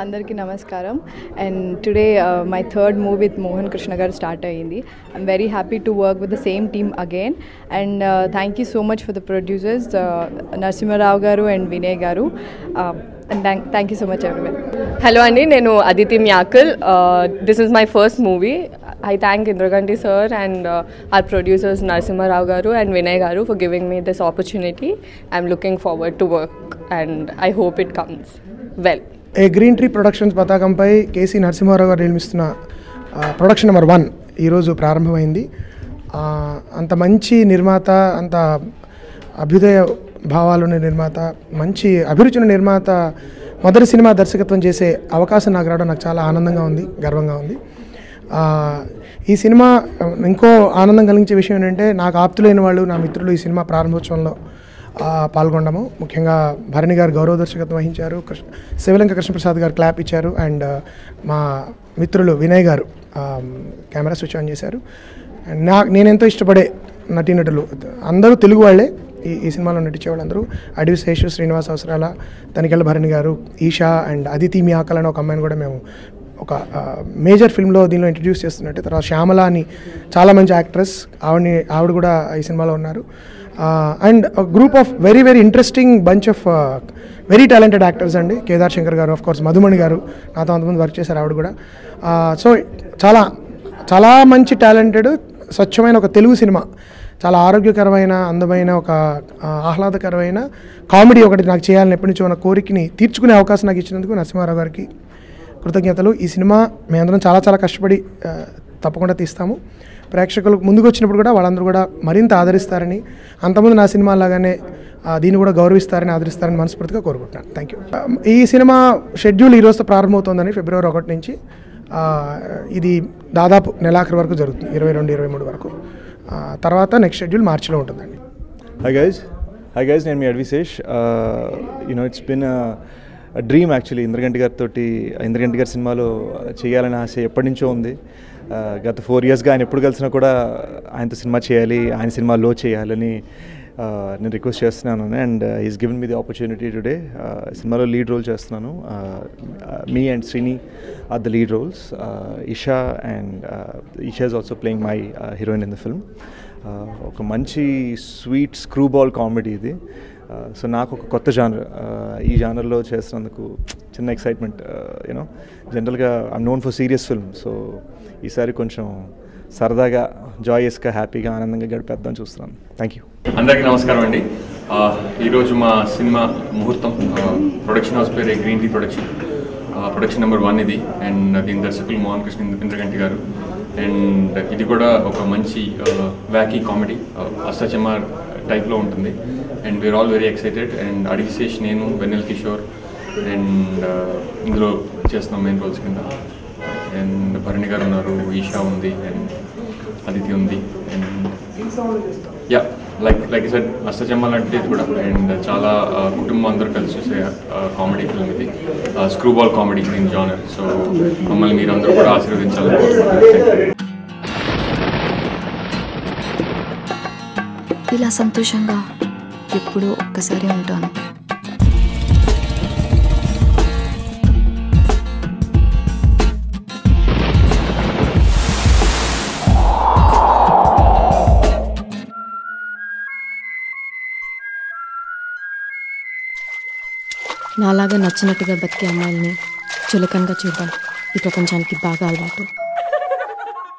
Andarki Namaskaram. And today my third movie with Mohan Krishna garu start ayindi. I'm very happy to work with the same team again. And thank you so much for the producers, Narasimha Rao garu and Vinay garu. And thank you so much everyone. Hello Andi, Nenu Aditi Myakal. This is my first movie. I thank Indraganti sir and our producers Narasimha Rao garu and Vinay garu for giving me this opportunity. I'm looking forward to work and I hope it comes well. A Green Tree Productions పతాకంపై KC Narasimha Rao గారు నిర్మిస్తున్న production number 1 ఈరోజు ప్రారంభమైంది. అంత మంచి నిర్మాత, అంత అభ్యుదయ భావాలున్న నిర్మాత, మంచి అభిరుచిన నిర్మాత మొదటి సినిమా దర్శకత్వం చేసే అవకాశం నాకు రావడం నాకు చాలా ఆనందంగా ఉంది, గర్వంగా ఉంది. ఈ సినిమా ఇంకో ఆనందం కలిగించే విషయం ఏంటంటే నాకు ఆప్తులైన వాళ్ళు, నా మిత్రులు ఈ సినిమా ప్రారంభోత్సవంలో పాల్గొనడము. ముఖ్యంగా భరణి గారు గౌరవ దర్శకత్వం వహించారు, శివలంక కృష్ణప్రసాద్ గారు క్లాప్ ఇచ్చారు, అండ్ మా మిత్రులు వినయ్ గారు కెమెరా స్విచ్ ఆన్ చేశారు. అండ్ నేనెంతో ఇష్టపడే నటీనటులు అందరూ తెలుగు వాళ్ళే ఈ సినిమాలో నటించేవాళ్ళు. అందరూ అడవి శేషు, శ్రీనివాస్ అవసరాల, తనికెళ్ళ భరణి గారు, ఈషా అండ్ అదితి మియాకల్ అనే ఒక అమ్మాయిని కూడా మేము ఒక మేజర్ ఫిల్మ్లో దీనిలో ఇంట్రడ్యూస్ చేస్తున్నట్టు. తర్వాత శ్యామల అని చాలా మంచి యాక్ట్రెస్, ఆవిడ కూడా ఈ సినిమాలో ఉన్నారు. And group of very very interesting bunch of very talented actors అండి. కేదార్ శంకర్ గారు, ఆఫ్ కోర్స్ మధుమణి గారు నాతో అంతమంది వర్క్ చేశారు, ఆవిడ కూడా. సో చాలా చాలా మంచి టాలెంటెడ్ స్వచ్ఛమైన ఒక తెలుగు సినిమా, చాలా ఆరోగ్యకరమైన, అందమైన, ఒక ఆహ్లాదకరమైన కామెడీ ఒకటి నాకు చేయాలని ఎప్పటి నుంచో ఉన్న కోరికని తీర్చుకునే అవకాశం నాకు ఇచ్చినందుకు నరసింహారావు గారికి కృతజ్ఞతలు. ఈ సినిమా మేమందరం చాలా చాలా కష్టపడి తప్పకుండా తీస్తాము. ప్రేక్షకులకు ముందుకు వచ్చినప్పుడు కూడా వాళ్ళందరూ కూడా మరింత ఆదరిస్తారని, అంతకుముందు నా సినిమా లాగానే దీన్ని కూడా గౌరవిస్తారని, ఆదరిస్తారని మనస్ఫూర్తిగా కోరుకుంటున్నాను. Thank you. ఈ సినిమా షెడ్యూల్ ఈరోజుతో ప్రారంభమవుతోందని, ఫిబ్రవరి 1 నుంచి ఇది దాదాపు నెలాఖరు వరకు జరుగుతుంది, 22-23 వరకు. తర్వాత నెక్స్ట్ షెడ్యూల్ మార్చిలో ఉంటుందండి. హాయ్ గైస్, నేను మీ Adivi Sesh. It's been dream actually. Indraganti గారి సినిమాలో చేయాలని ఆశ ఎప్పటి నుంచో ఉంది. గత 4 yearsగా ఆయన ఎప్పుడు కలిసినా కూడా ఆయనతో సినిమా చేయాలి, ఆయన సినిమాలో చేయాలని నేను రిక్వెస్ట్ చేస్తున్నాను. And is given me the opportunity today. సినిమాలో లీడ్ రోల్ చేస్తున్నాను. Me and Srini are the lead roles. Esha is also playing my heroine in the film. ఒక మంచి స్వీట్ స్క్రూ బాల్ కామెడీ ఇది. సో నాకు ఒక కొత్త జానర్, ఈ జానర్లో చేస్తున్నందుకు చిన్న ఎక్సైట్మెంట్. జనరల్గా I'm known for serious film. So ఈసారి కొంచెం సరదాగా, జాయస్గా, హ్యాపీగా, ఆనందంగా గడిపేద్దాం చూస్తున్నాను. Thank you. అందరికీ నమస్కారం అండి. ఈరోజు మా సినిమా ముహూర్తం. ప్రొడక్షన్ హౌస్ పేరు గ్రీన్ టీ ప్రొడక్షన్ నెంబర్ 1 ఇది. అండ్ దీని దర్శకులు మోహన్ కృష్ణ ఇంద్రగంటి గారు. అండ్ ఇది కూడా ఒక మంచి వ్యాకీ కామెడీ, అష్టచమ్మ టైప్లో ఉంటుంది. And we are all very excited. And Adivi Sesh, నేను, వెన్నెల్ కిషోర్ అండ్ ఇందులో చేస్తున్నాం మెయిన్ రోల్స్ కింద. అండ్ భరణి గారు ఉన్నారు, ఈషా ఉంది, అండ్ అదితి ఉంది. And yeah, like said Ashtachamma లాంటిది ఇది కూడా. అండ్ చాలా కుటుంబం అందరూ కలిసి చూసే కామెడీ ఫిల్మ్ ఇది, screwball comedy in genre. So మమ్మల్ని మీరు అందరూ కూడా ఆశీర్వదించాలని కోరుకుంటున్నాను. ఇలా సంతోషంగా ఎప్పుడూ ఒక్కసారి ఉంటాను. నాలాగా నచ్చినట్టుగా బతికే అమ్మాయిల్ని చులకనగా చూడడం ఈ ప్రపంచానికి బాగా అలవాటు.